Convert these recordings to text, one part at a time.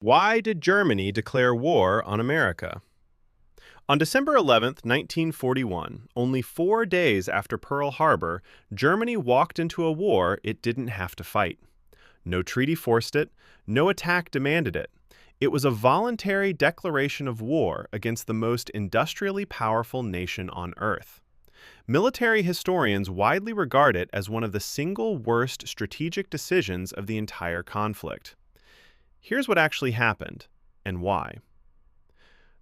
Why did Germany declare war on America? On December 11, 1941, only 4 days after Pearl Harbor, Germany walked into a war it didn't have to fight. No treaty forced it, no attack demanded it. It was a voluntary declaration of war against the most industrially powerful nation on Earth. Military historians widely regard it as one of the single worst strategic decisions of the entire conflict. Here's what actually happened, and why.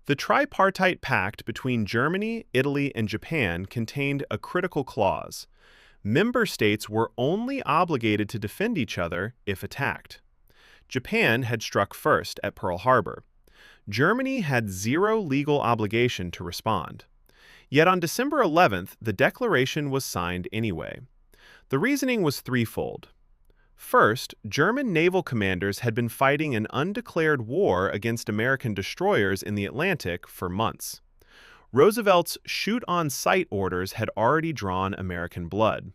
The tripartite pact between Germany, Italy, and Japan contained a critical clause. Member states were only obligated to defend each other if attacked. Japan had struck first at Pearl Harbor. Germany had zero legal obligation to respond. Yet on December 11th, the declaration was signed anyway. The reasoning was threefold. First, German naval commanders had been fighting an undeclared war against American destroyers in the Atlantic for months. Roosevelt's shoot-on-sight orders had already drawn American blood.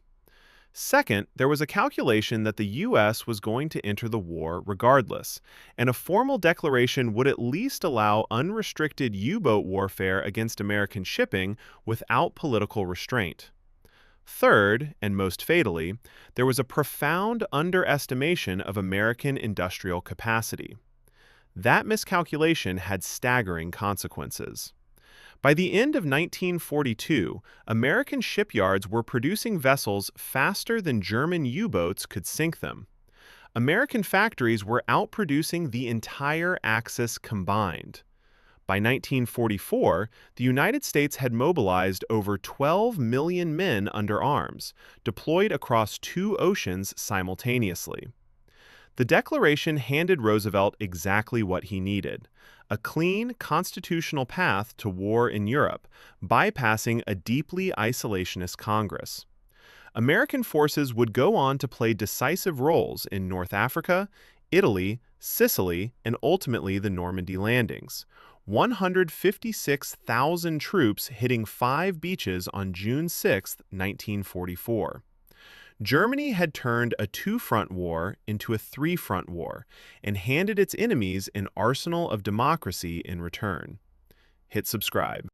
Second, there was a calculation that the U.S. was going to enter the war regardless, and a formal declaration would at least allow unrestricted U-boat warfare against American shipping without political restraint. Third, and most fatally, there was a profound underestimation of American industrial capacity. That miscalculation had staggering consequences. By the end of 1942, American shipyards were producing vessels faster than German U-boats could sink them. American factories were outproducing the entire Axis combined. By 1944, the United States had mobilized over 12 million men under arms, deployed across two oceans simultaneously. The declaration handed Roosevelt exactly what he needed: a clean, constitutional path to war in Europe, bypassing a deeply isolationist Congress. American forces would go on to play decisive roles in North Africa, Italy, Sicily, and ultimately the Normandy landings. 156,000 troops hitting 5 beaches on June 6, 1944. Germany had turned a two-front war into a three-front war and handed its enemies an arsenal of democracy in return. Hit subscribe.